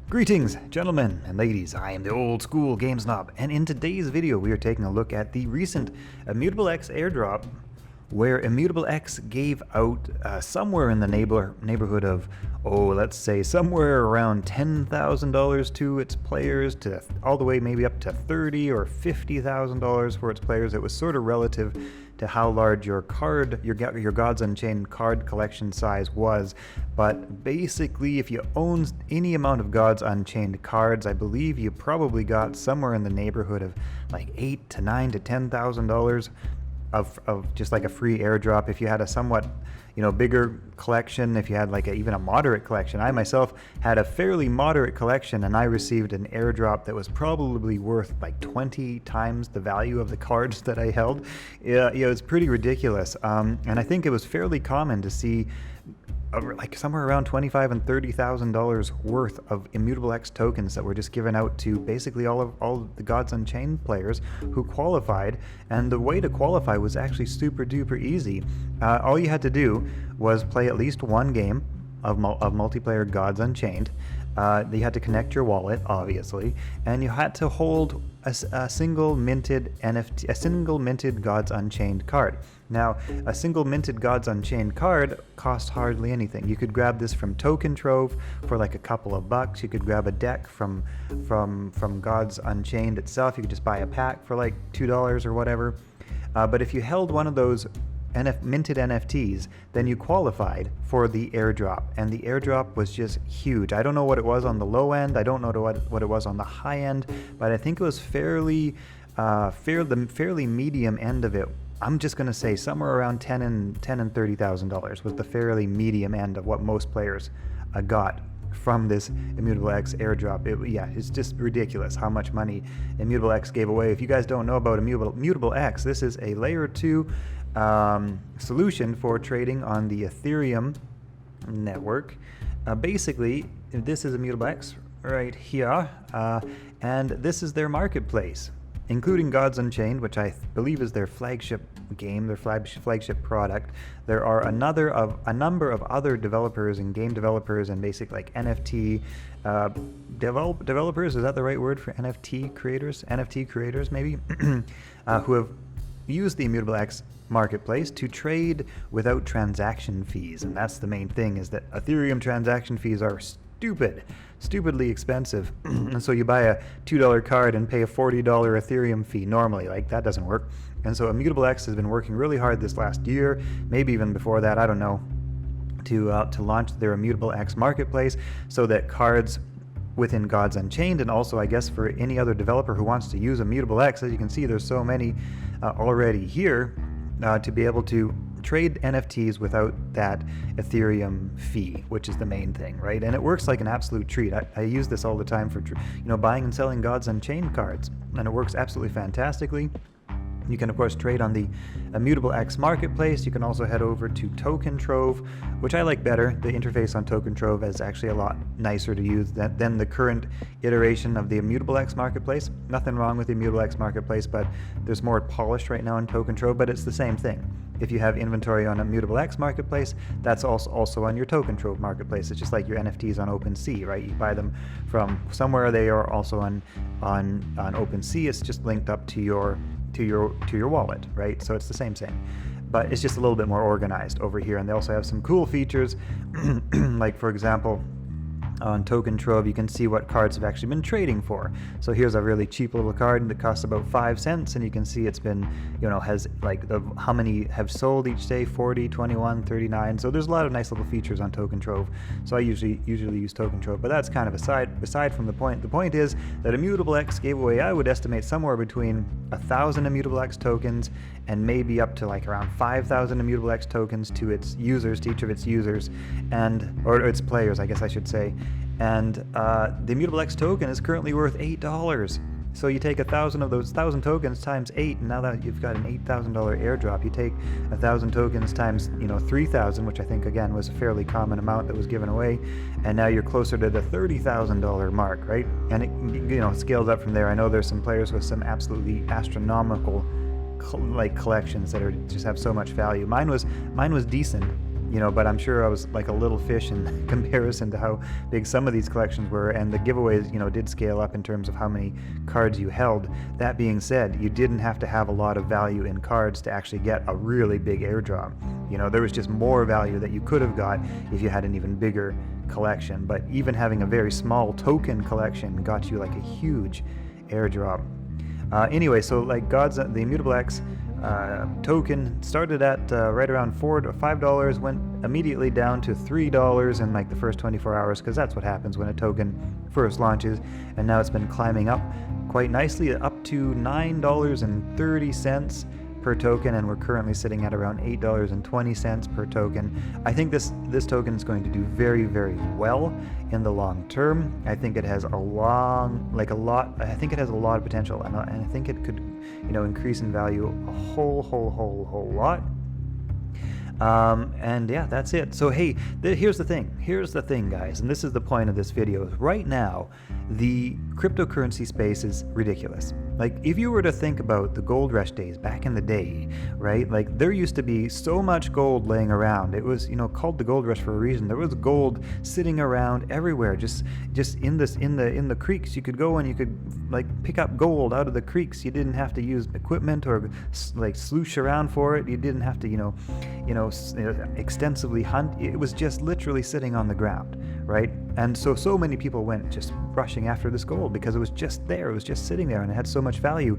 Greetings, gentlemen and ladies. I am the old school game snob, and in today's video we are taking a look at the recent Immutable X airdrop, where Immutable X gave out somewhere in the neighborhood of, let's say somewhere around $10,000 to its players, to all the way maybe up to $30,000 or $50,000 for its players. It was sort of relative to how large your Gods Unchained card collection size was, but basically if you owned any amount of Gods Unchained cards, I believe you probably got somewhere in the neighborhood of like $8,000 to $9,000 to $10,000 of just like a free airdrop if you had a somewhat bigger collection. If you had like even a moderate collection, I myself had a fairly moderate collection, and I received an airdrop that was probably worth like 20 times the value of the cards that I held. It was pretty ridiculous, and I think it was fairly common to see like somewhere around $25,000 and $30,000 worth of Immutable X tokens that were just given out to basically all of the Gods Unchained players who qualified. And the way to qualify was actually super duper easy. All you had to do was play at least one game of multiplayer Gods Unchained. You had to connect your wallet, obviously, and you had to hold a single minted NFT, a single minted Gods Unchained card. Now, a single minted Gods Unchained card cost hardly anything. You could grab this from Token Trove for like a couple of bucks. You could grab a deck from Gods Unchained itself. You could just buy a pack for like $2 or whatever. But if you held one of those minted NFTs, then you qualified for the airdrop, and the airdrop was just huge. I don't know what it was on the low end, I don't know what it was on the high end, but I think it was fairly medium end of it. I'm just going to say somewhere around $10,000 and $30,000 was the fairly medium end of what most players got from this Immutable X airdrop. It's just ridiculous how much money Immutable X gave away. If you guys don't know about Immutable X, this is a layer 2 solution for trading on the Ethereum network. Basically, this is Immutable X right here, and this is their marketplace, including Gods Unchained, which I believe is their flagship game, their flagship product. There are a number of other developers and game developers and basically like NFT developers, is that the right word for NFT creators? NFT creators maybe, who have used the Immutable X marketplace to trade without transaction fees. And that's the main thing, is that Ethereum transaction fees are stupidly expensive. And so you buy a $2 card and pay a $40 Ethereum fee normally. Like, that doesn't work. And so Immutable X has been working really hard this last year, maybe even before that, I don't know, to launch their Immutable X marketplace so that cards within Gods Unchained, and also I guess for any other developer who wants to use Immutable X, as you can see there's so many already here, to be able to trade NFTs without that Ethereum fee, which is the main thing, right? And it works like an absolute treat. I use this all the time for buying and selling Gods Unchained cards, and it works absolutely fantastically. You can, of course, trade on the Immutable X marketplace. You can also head over to Token Trove, which I like better. The interface on Token Trove is actually a lot nicer to use than the current iteration of the Immutable X marketplace. Nothing wrong with the Immutable X marketplace, but there's more polished right now in Token Trove, but it's the same thing. If you have inventory on Immutable X marketplace, that's also on your Token Trove marketplace. It's just like your NFTs on OpenSea, right? You buy them from somewhere. They are also on OpenSea. It's just linked up to your wallet, right? So it's the same thing, but it's just a little bit more organized over here. And they also have some cool features, like for example, on Token Trove, you can see what cards have actually been trading for. So here's a really cheap little card that costs about 5 cents, and you can see it's been, has like how many have sold each day: 40, 21, 39. So there's a lot of nice little features on Token Trove. So I usually use Token Trove, but that's kind of aside from the point. The point is that Immutable X gave away, I would estimate, somewhere between 1,000 Immutable X tokens and maybe up to like around 5,000 Immutable X tokens to its users, to each of its users, or its players, I guess I should say. And the Immutable X token is currently worth $8. So you take 1,000 of those 1,000 tokens times 8, and now that you've got an $8,000 airdrop, you take 1,000 tokens times 3,000, which I think again was a fairly common amount that was given away, and now you're closer to the $30,000 mark, right? And it scales up from there. I know there's some players with some absolutely astronomical collections that just have so much value. Mine was decent. but I'm sure I was like a little fish in comparison to how big some of these collections were, and the giveaways, did scale up in terms of how many cards you held. That being said, you didn't have to have a lot of value in cards to actually get a really big airdrop. There was just more value that you could have got if you had an even bigger collection, but even having a very small token collection got you like a huge airdrop. Anyway, so like the Immutable X token started at right around $4 to $5, went immediately down to $3 in like the first 24 hours, because that's what happens when a token first launches, and now it's been climbing up quite nicely up to $9.30 per token, and we're currently sitting at around $8.20 per token. I think this token is going to do very, very well in the long term. I think it has a lot of potential, and I think it could, increase in value a whole lot. And yeah, that's it. So hey, here's the thing, guys, and this is the point of this video. Right now, the cryptocurrency space is ridiculous. Like, if you were to think about the gold rush days back in the day, right? Like, there used to be so much gold laying around. It was, called the gold rush for a reason. There was gold sitting around everywhere, just in the creeks. You could go and you could like pick up gold out of the creeks. You didn't have to use equipment or like sloosh around for it. You didn't have to, extensively hunt. It was just literally sitting on the ground, right? And so many people went just rushing after this gold because it was just there. It was just sitting there, and it had so much value.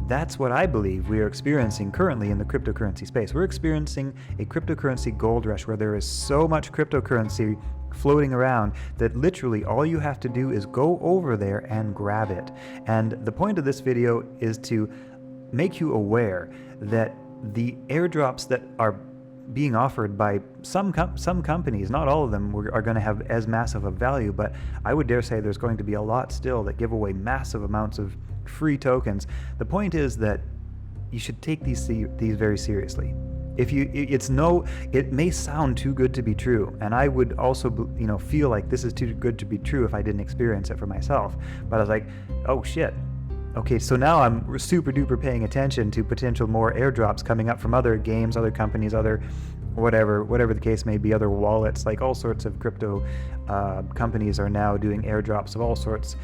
That's what I believe we are experiencing currently in the cryptocurrency space. We're experiencing a cryptocurrency gold rush where there is so much cryptocurrency floating around that literally all you have to do is go over there and grab it. And the point of this video is to make you aware that the airdrops that are being offered by some companies, not all of them are going to have as massive a value, but I would dare say there's going to be a lot still that give away massive amounts of free tokens. The point is that you should take these very seriously. It may sound too good to be true, and I would also, feel like this is too good to be true if I didn't experience it for myself. But I was like, oh shit. Okay, so now I'm super duper paying attention to potential more airdrops coming up from other games, other companies, other whatever the case may be, other wallets. Like all sorts of crypto companies are now doing airdrops of all sorts.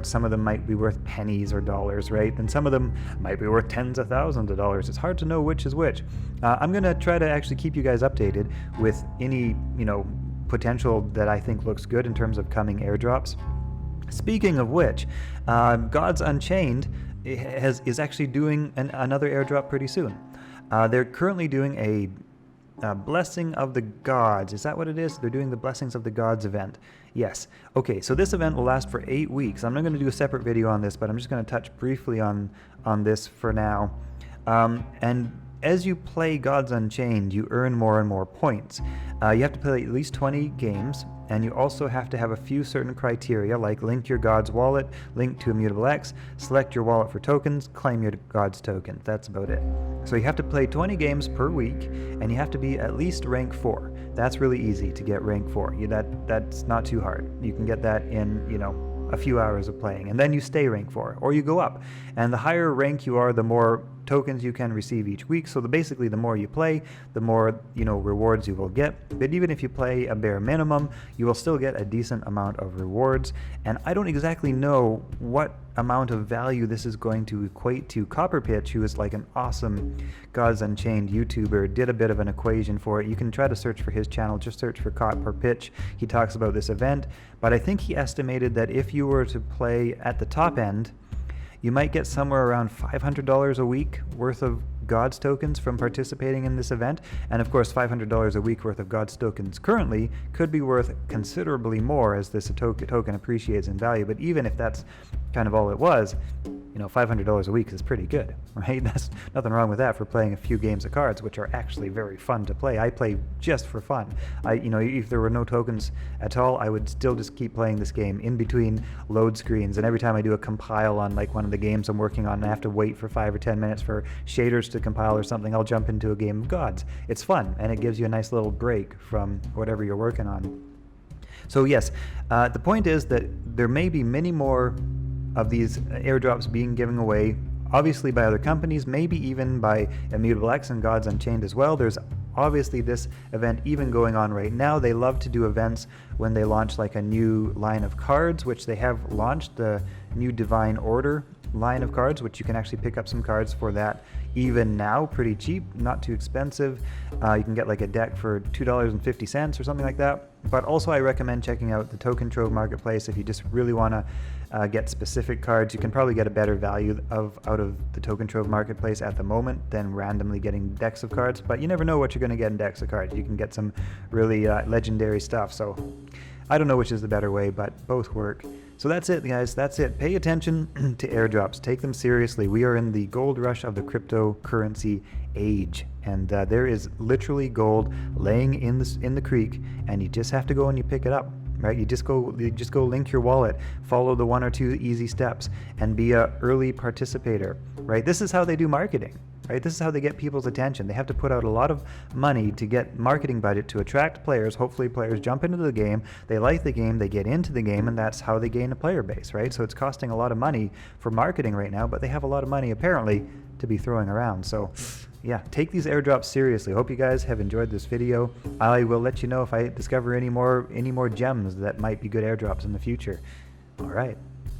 Some of them might be worth pennies or dollars, right? And some of them might be worth tens of thousands of dollars. It's hard to know which is which. I'm gonna try to actually keep you guys updated with any potential that I think looks good in terms of coming airdrops. Speaking of which, Gods Unchained is actually doing another airdrop pretty soon. They're currently doing a Blessing of the Gods. Is that what it is? They're doing the Blessings of the Gods event. Yes. Okay, so this event will last for 8 weeks. I'm not going to do a separate video on this, but I'm just going to touch briefly on this for now. And as you play Gods Unchained, you earn more and more points. You have to play at least 20 games, and you also have to have a few certain criteria, like link your God's wallet, link to Immutable X, select your wallet for tokens, claim your God's token. That's about it. So you have to play 20 games per week, and you have to be at least rank 4. That's really easy to get rank 4. That's not too hard. You can get that in, a few hours of playing, and then you stay rank 4, or you go up. And the higher rank you are, the more tokens you can receive each week. So basically the more you play, the more rewards you will get. But even if you play a bare minimum, you will still get a decent amount of rewards. And I don't exactly know what amount of value this is going to equate to. Copperpitch, who is like an awesome Gods Unchained YouTuber, did a bit of an equation for it. You can try to search for his channel, just search for Copperpitch. He talks about this event, but I think he estimated that if you were to play at the top end, you might get somewhere around $500 a week worth of God's tokens from participating in this event. And of course, $500 a week worth of God's tokens currently could be worth considerably more as this token appreciates in value. But even if that's kind of all it was, $500 a week is pretty good, right? That's nothing wrong with that for playing a few games of cards, which are actually very fun to play. I play just for fun. If there were no tokens at all, I would still just keep playing this game in between load screens. And every time I do a compile on like one of the games I'm working on, and I have to wait for 5 or 10 minutes for shaders to compile or something, I'll jump into a game of Gods. It's fun, and it gives you a nice little break from whatever you're working on. So yes, the point is that there may be many more of these airdrops being given away, obviously by other companies, maybe even by Immutable X and Gods Unchained as well. There's obviously this event even going on right now, they love to do events when they launch like a new line of cards, which they have launched, the new Divine Order line of cards, which you can actually pick up some cards for that even now, pretty cheap, not too expensive. You can get like a deck for $2.50 or something like that. But also I recommend checking out the Token Trove Marketplace if you just really want to get specific cards. You can probably get a better value out of the Token Trove Marketplace at the moment than randomly getting decks of cards, but you never know what you're going to get in decks of cards. You can get some really legendary stuff, so I don't know which is the better way, but both work. So that's it, guys. That's it. Pay attention to airdrops. Take them seriously. We are in the gold rush of the cryptocurrency age, and there is literally gold laying in the creek, and you just have to go and you pick it up. Right? You just go link your wallet, follow the 1 or 2 easy steps, and be an early participator. Right? This is how they do marketing. Right? This is how they get people's attention. They have to put out a lot of money to get marketing budget to attract players. Hopefully players jump into the game, they like the game, they get into the game, and that's how they gain a player base, right? So it's costing a lot of money for marketing right now, but they have a lot of money apparently to be throwing around. So yeah, take these airdrops seriously. Hope you guys have enjoyed this video. I will let you know if I discover any more gems that might be good airdrops in the future. All right.